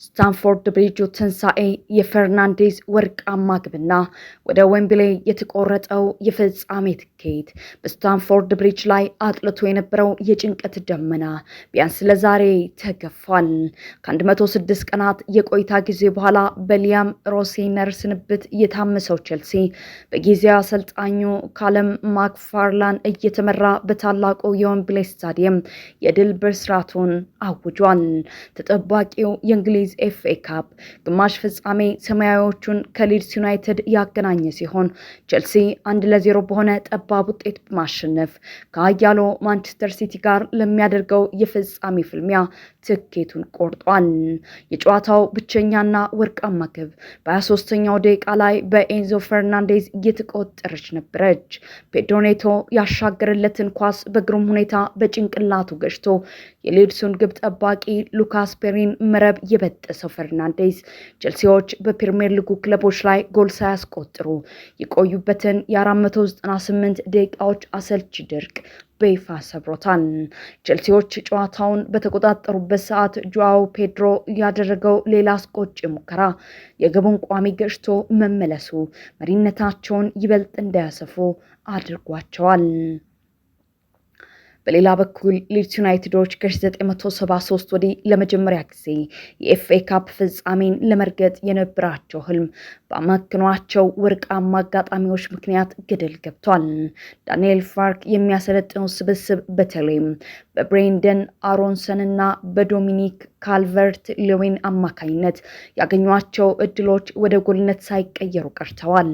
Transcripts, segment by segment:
ስታንፎርድ ብሪጅ ትንሳኤ የፈርናንዴዝ ወርቃማ ግብና ወደ ዌምብሌ የተቆረጠው የፍጻሜ ትኬት በስታንፎርድ ብሪጅ ላይ አጥልቶ የነበረው የጭንቀት ደመና ቢያንስ ለዛሬ ተገፏል። ከ106 ቀናት የቆይታ ጊዜ በኋላ በሊያም ሮሴነር ስንብት የታመሰው ቼልሲ በጊዜያዊ አሰልጣኙ ካለም ማክፋርላን እየተመራ በታላቁ የዌምብሌ ስታዲየም የድል ብስራቱን አውጇል። ተጠባቂው የእንግሊዝ ኤፍኤ ካፕ ግማሽ ፍጻሜ ሰማያዊዎቹን ከሊድስ ዩናይትድ ያገናኘ ሲሆን ቼልሲ 1-0 በሆነ ጠባብ ውጤት በማሸነፍ ከአያሎ ማንቸስተር ሲቲ ጋር ለሚያደርገው የፍጻሜ ፍልሚያ ትኬቱን ቆርጧል። የጨዋታው ብቸኛና ወርቃማ ግብ በ23ኛው ደቂቃ ላይ በኤንዞ ፈርናንዴዝ እየተቆጠረች ነበረች። ፔድሮ ኔቶ ያሻገረለትን ኳስ በግሩም ሁኔታ በጭንቅላቱ ገጭቶ የሊድሱን ግብ ጠባቂ ሉካስ ፔሪን መረብ የበጠሰው ፈርናንዴዝ ቼልሲዎች በፕሪሚየር ሊጉ ክለቦች ላይ ጎል ሳያስቆጥሩ የቆዩበትን የ498 ደቂቃዎች አሰልቺ ድርቅ በይፋ ሰብሮታል። ቼልሲዎች ጨዋታውን በተቆጣጠሩበት ሰዓት ጆአው ፔድሮ ያደረገው ሌላ አስቆጭ ሙከራ የግቡን ቋሚ ገጭቶ መመለሱ መሪነታቸውን ይበልጥ እንዳያሰፉ አድርጓቸዋል። በሌላ በኩል ሊድስ ዩናይትዶች ከ1973 ወዲህ ለመጀመሪያ ጊዜ የኤፍኤ ካፕ ፍጻሜን ለመርገጥ የነበራቸው ህልም በአመክኗቸው ወርቃማ አጋጣሚዎች ምክንያት ገደል ገብቷል። ዳንኤል ፋርክ የሚያሰለጥነው ስብስብ በተለይም በብሬንደን አሮንሰን እና በዶሚኒክ ካልቨርት ሌዊን አማካኝነት ያገኟቸው እድሎች ወደ ጎልነት ሳይቀየሩ ቀርተዋል።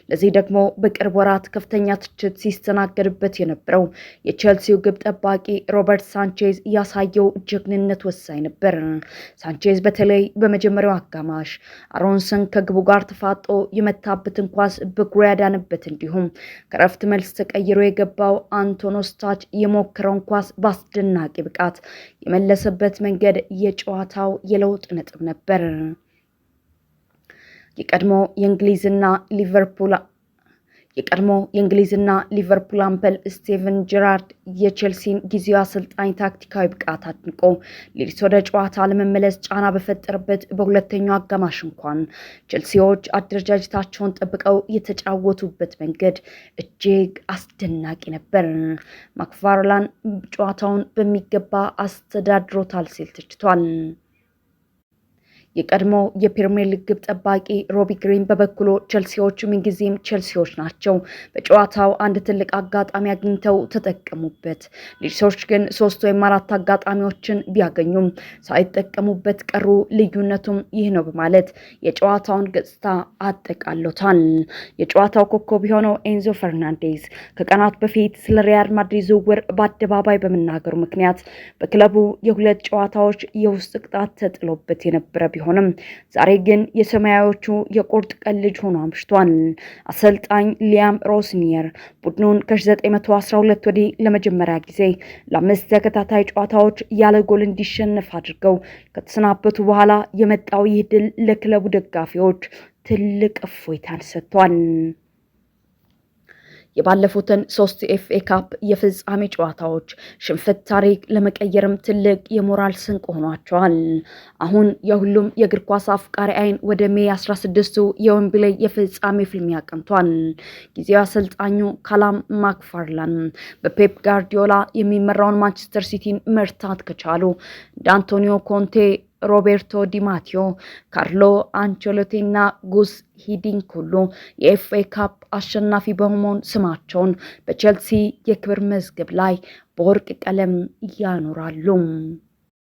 ለዚህ ደግሞ በቅርብ ወራት ከፍተኛ ትችት ሲስተናገድበት የነበረው የቼልሲው ግብ ጠባቂ ሮበርት ሳንቼዝ ያሳየው ጀግንነት ወሳኝ ነበር። ሳንቼዝ በተለይ በመጀመሪያው አጋማሽ አሮንሰን ከግቡ ጋር ተፋጦ የመታበትን ኳስ በእግሩ ያዳነበት እንዲሁም ከረፍት መልስ ተቀይሮ የገባው አንቶኖስታች የሞከረውን ኳስ በአስደናቂ ብቃት የመለሰበት መንገድ የጨዋታው የለውጥ ነጥብ ነበር። የቀድሞ የእንግሊዝና ሊቨርፑል አምበል ስቲቨን ጀራርድ የቼልሲን ጊዜያዊ አሰልጣኝ ታክቲካዊ ብቃት አድንቆ ሊድስ ወደ ጨዋታ ለመመለስ ጫና በፈጠረበት በሁለተኛው አጋማሽ እንኳን ቼልሲዎች አደረጃጀታቸውን ጠብቀው የተጫወቱበት መንገድ እጅግ አስደናቂ ነበር። ማክፋርላን ጨዋታውን በሚገባ አስተዳድሮታል ሲል ተችቷል። የቀድሞ የፕሪሚየር ሊግ ግብ ጠባቂ ሮቢ ግሪን በበኩሉ ቼልሲዎች ምንጊዜም ቼልሲዎች ናቸው፣ በጨዋታው አንድ ትልቅ አጋጣሚ አግኝተው ተጠቀሙበት፣ ሊድሶች ግን 3 ወይም 4 አጋጣሚዎችን ቢያገኙም ሳይጠቀሙበት ቀሩ፣ ልዩነቱም ይህ ነው በማለት የጨዋታውን ገጽታ አጠቃሎታል። የጨዋታው ኮከብ የሆነው ኤንዞ ፈርናንዴዝ ከቀናት በፊት ስለ ሪያል ማድሪድ ዝውውር በአደባባይ በመናገሩ ምክንያት በክለቡ የሁለት ጨዋታዎች የውስጥ ቅጣት ተጥሎበት የነበረ ቢሆንም ዛሬ ግን የሰማያዊዎቹ የቁርጥ ቀን ልጅ ሆኖ አምሽቷል። አሰልጣኝ ሊያም ሮሴነር ቡድኑን ከ1912 ወዲህ ለመጀመሪያ ጊዜ ለ5 ተከታታይ ጨዋታዎች ያለ ጎል እንዲሸነፍ አድርገው ከተሰናበቱ በኋላ የመጣው ይህ ድል ለክለቡ ደጋፊዎች ትልቅ እፎይታን ሰጥቷል። የባለፉትን 3 ኤፍኤ ካፕ የፍጻሜ ጨዋታዎች ሽንፈት ታሪክ ለመቀየርም ትልቅ የሞራል ስንቅ ሆኗቸዋል። አሁን የሁሉም የእግር ኳስ አፍቃሪ አይን ወደ ሜይ 16ቱ የዌምብሌ የፍጻሜ ፍልሚያ አቅንቷል። ጊዜያዊ አሰልጣኙ ካለም ማክፋርላን በፔፕ ጋርዲዮላ የሚመራውን ማንቸስተር ሲቲን መርታት ከቻሉ እንደ አንቶኒዮ ኮንቴ፣ ሮቤርቶ ዲማቲዮ፣ ካርሎ አንቸሎቲና ጉስ ሂዲንክ ሁሉ የኤፍኤ ካፕ አሸናፊ በመሆን ስማቸውን በቼልሲ የክብር መዝገብ ላይ በወርቅ ቀለም ያኖራሉ።